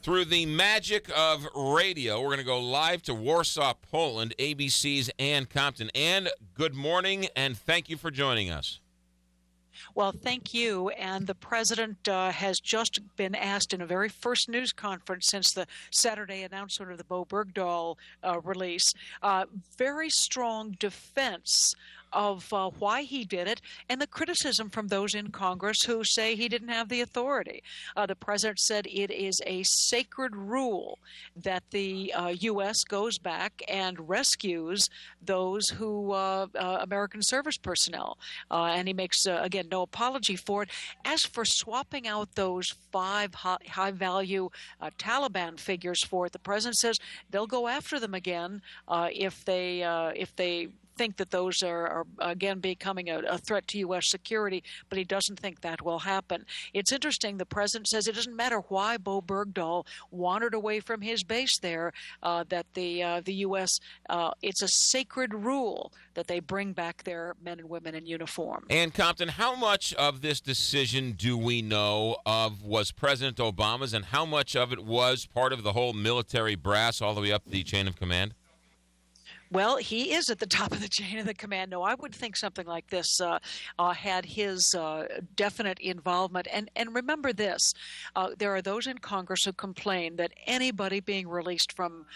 Through the magic of radio, we're going to go live to Warsaw, Poland, ABC's Ann Compton. Ann, good morning, and thank you for joining us. Well, thank you. And the president has just been asked in a very first news conference since the Saturday announcement of the Bo Bergdahl release, very strong defense of why he did it and the criticism from those in Congress who say he didn't have the authority. The president said it is a sacred rule that the U.S. goes back and rescues those who, American service personnel. And he makes, again, no apology for it. As for swapping out those five high-value Taliban figures for it, the president says they'll go after them again if they think that those are again becoming a threat to U.S. security, but he doesn't think that will happen. It's interesting. The president says it doesn't matter why Bo Bergdahl wandered away from his base there, that the U.S., it's a sacred rule that they bring back their men and women in uniform. Ann Compton, how much of this decision do we know of was President Obama's, and how much of it was part of the whole military brass all the way up the chain of command? Well, he is at the top of the chain of the command. No, I would think something like this had his definite involvement. And remember this, there are those in Congress who complain that anybody being released from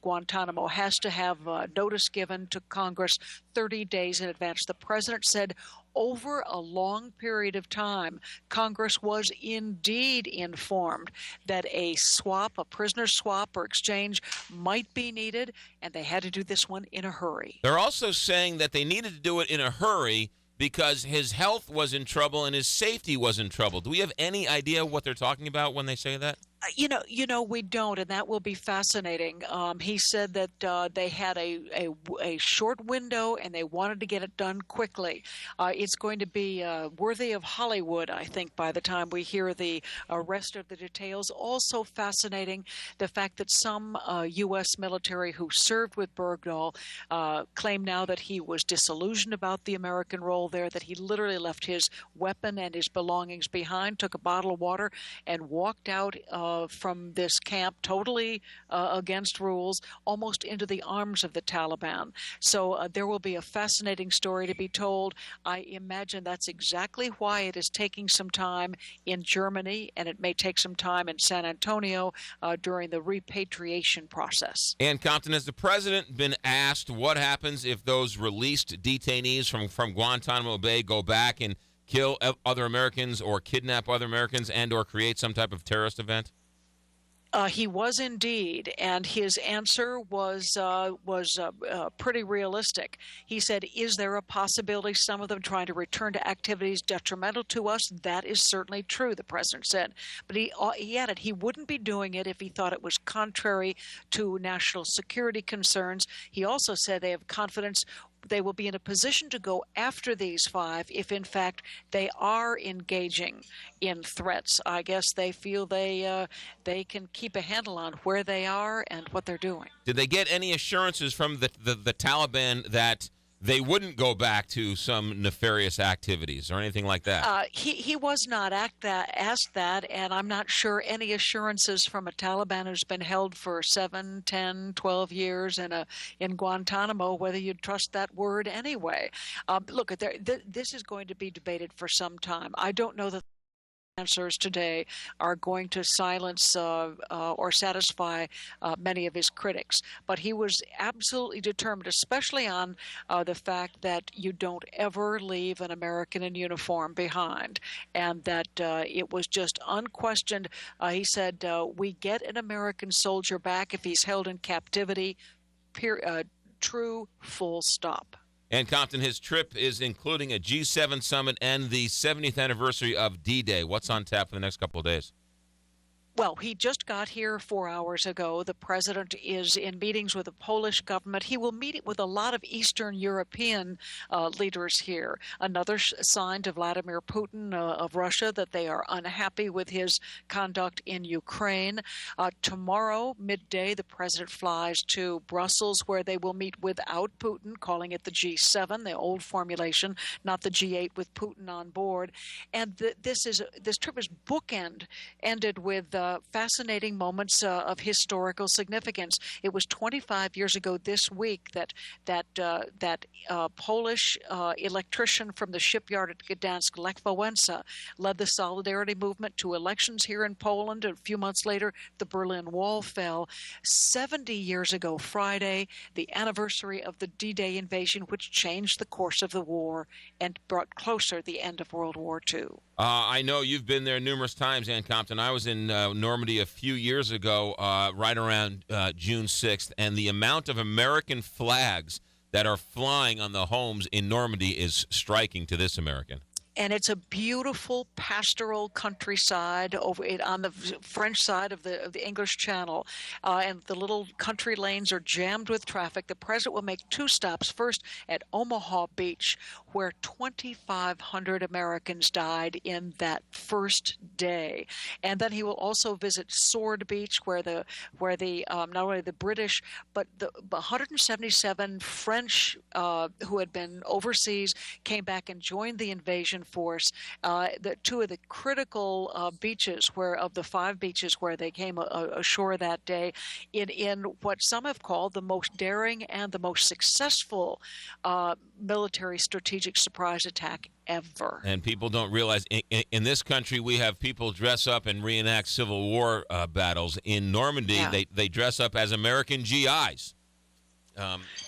Guantanamo has to have notice given to Congress 30 days in advance. The president said over a long period of time, Congress was indeed informed that a swap, a prisoner swap or exchange might be needed, and they had to do this one in a hurry. They're also saying that they needed to do it in a hurry because his health was in trouble and his safety was in trouble. Do we have any idea what they're talking about when they say that? You know, we don't, and that will be fascinating. He said that they had a short window and they wanted to get it done quickly. It's going to be worthy of Hollywood, I think, by the time we hear the rest of the details. Also fascinating, the fact that some U.S. military who served with Bergdahl claim now that he was disillusioned about the American role there, that he literally left his weapon and his belongings behind, took a bottle of water, and walked out from this camp totally against rules, almost into the arms of the Taliban. So there will be a fascinating story to be told. I imagine that's exactly why it is taking some time in Germany, and it may take some time in San Antonio during the repatriation process. Ann Compton, has the president been asked what happens if those released detainees from Guantanamo Bay go back and kill other Americans or kidnap other Americans and or create some type of terrorist event? He was indeed, and his answer was pretty realistic. He said, is there a possibility some of them trying to return to activities detrimental to us? That is certainly true, the president said. But he added he wouldn't be doing it if he thought it was contrary to national security concerns. He also said they have confidence they will be in a position to go after these five if, in fact, they are engaging in threats. I guess they feel they can keep a handle on where they are and what they're doing. Did they get any assurances from the Taliban that they wouldn't go back to some nefarious activities or anything like that? He was not asked that, and I'm not sure any assurances from a Taliban who's been held for 7, 10, 12 years in Guantanamo, whether you'd trust that word anyway. Look, this is going to be debated for some time. I don't know that answers today are going to silence or satisfy many of his critics. But he was absolutely determined, especially on the fact that you don't ever leave an American in uniform behind, and that it was just unquestioned. He said, we get an American soldier back if he's held in captivity, true, full stop. And Compton, his trip is including a G7 summit and the 70th anniversary of D-Day. What's on tap for the next couple of days? Well, he just got here 4 hours ago. The president is in meetings with the Polish government. He will meet with a lot of Eastern European leaders here. Another sign to Vladimir Putin of Russia that they are unhappy with his conduct in Ukraine. Tomorrow, midday, the president flies to Brussels, where they will meet without Putin, calling it the G7, the old formulation, not the G8 with Putin on board. And this trip is ended with fascinating moments of historical significance. It was 25 years ago this week that Polish electrician from the shipyard at Gdansk, Lech Wałęsa, led the solidarity movement to elections here in Poland. A few months later, the Berlin Wall fell. 70 years ago Friday, the anniversary of the D-Day invasion, which changed the course of the war and brought closer the end of World War II. I know you've been there numerous times, Ann Compton. I was in Normandy a few years ago, right around June 6th, and the amount of American flags that are flying on the homes in Normandy is striking to this American. And it's a beautiful pastoral countryside over it on the French side of the English Channel, and the little country lanes are jammed with traffic. The president will make 2 stops, first at Omaha Beach, where 2,500 Americans died in that first day, and then he will also visit Sword Beach, where the not only the British but the 177 French who had been overseas came back and joined the invasion force. The 2 of the critical beaches, where of the 5 beaches where they came ashore that day, in what some have called the most daring and the most successful military strategic surprise attack ever. And people don't realize in this country we have people dress up and reenact Civil War battles. In Normandy, they dress up as American GIs.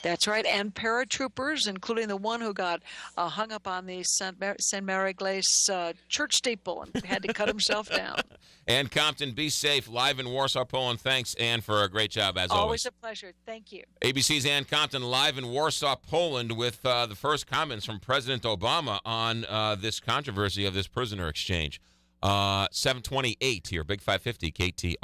That's right, and paratroopers, including the one who got hung up on the Saint Mary Glace church steeple and had to cut himself down. Ann Compton, be safe. Live in Warsaw, Poland. Thanks, Ann, for a great job, as always. Always a pleasure. Thank you. ABC's Ann Compton live in Warsaw, Poland, with the first comments from President Obama on this controversy of this prisoner exchange. 728 here, Big 550, KT.